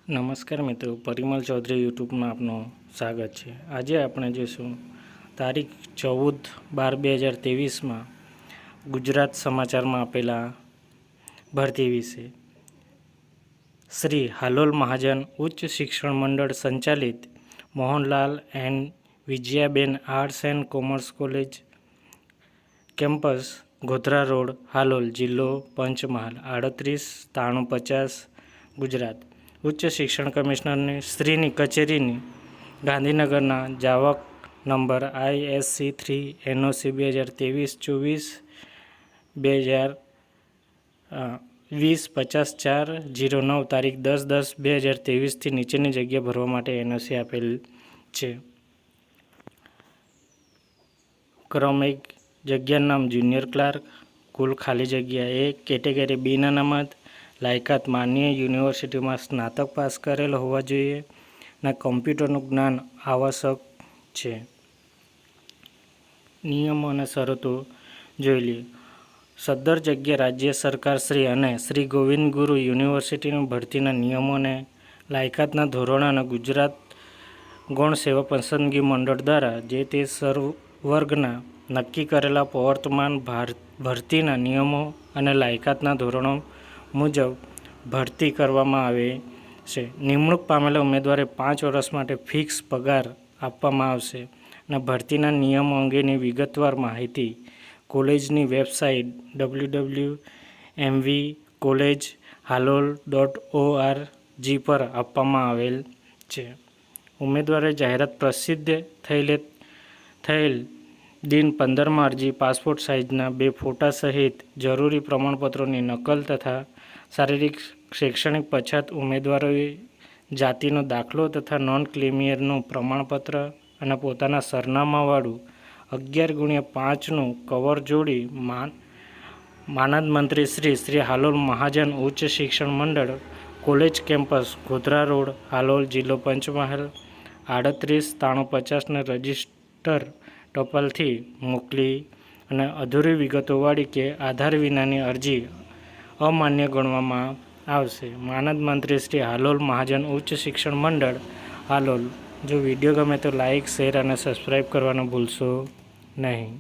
નમસ્કાર મિત્રો, પરિમલ ચૌધરી યુટ્યુબમાં આપનું સ્વાગત છે। આજે આપણે જોઈશું તારીખ 14/12/2023માં ગુજરાત સમાચારમાં આપેલા ભરતી વિશે। શ્રી હાલોલ મહાજન ઉચ્ચ શિક્ષણ મંડળ સંચાલિત Mohanlal and Vijayaben arts and commerce college campus Godhra road, Halol, જિલ્લો પંચમહાલ 389350 ગુજરાત। ઉચ્ચ શિક્ષણ કમિશનરની શ્રીની કચેરીની ગાંધીનગરના જાવક નંબર ISC3 NOC 2023-2024 તારીખ 10/10/2023થી નીચેની જગ્યા ભરવા માટે NOC આપેલ છે। ક્રમ 1, જગ્યાનું નામ જુનિયર ક્લાર્ક। કુલ ખાલી જગ્યા 1। કેટેગરી બીના અનામત। લાયકાત માન્ય યુનિવર્સિટીમાં સ્નાતક પાસ કરેલ હોવા જોઈએ અને કમ્પ્યુટરનું જ્ઞાન આવશ્યક છે। નિયમો અને શરતો જોઈ લઈએ। સદ્દર જગ્યા રાજ્ય સરકાર શ્રી અને શ્રી ગોવિંદ ગુરુ યુનિવર્સિટીની ભરતીના નિયમો અને લાયકાતના ધોરણો અને ગુજરાત ગૌણ સેવા પસંદગી મંડળ દ્વારા જે તે વર્ગના નક્કી કરેલા પ્રવર્તમાન ભરતીના નિયમો અને લાયકાતના ધોરણો મુજબ ભરતી કરવામાં આવે છે। નિમણૂક પામેલા ઉમેદવારે 5 વર્ષ માટે ફિક્સ પગાર આપવામાં આવશે અને ભરતીના નિયમો અંગેની વિગતવાર માહિતી કોલેજની વેબસાઇટ www.mvcollegehalol.org પર આપવામાં આવેલ છે। ઉમેદવારે જાહેરાત પ્રસિદ્ધ થયેલ દિન 15માં અરજી, પાસપોર્ટ સાઇઝના 2 ફોટા સહિત જરૂરી પ્રમાણપત્રોની નકલ તથા શારીરિક શૈક્ષણિક પછાત ઉમેદવારોએ જાતિનો દાખલો તથા નોન ક્રિમિયરનું પ્રમાણપત્ર અને પોતાના સરનામાવાળું 11x5નું કવર જોડી માનદ મંત્રી શ્રી હાલોલ મહાજન ઉચ્ચ શિક્ષણ મંડળ college campus Godhra road, Halol, જિલ્લો પંચમહાલ 389350ને રજિસ્ટર ટપાલથી મોકલી અને અધૂરી વિગતોવાળી કે આધાર વિનાની અરજી અમાન્ય ગણવામાં આવશે। માનદ મંત્રી શ્રી હાલોલ મહાજન ઉચ્ચ શિક્ષણ મંડળ, હાલોલ। જો વિડીયો ગમે તો લાઇક, શેર અને સબસ્ક્રાઈબ કરવાનું ભૂલશો નહીં।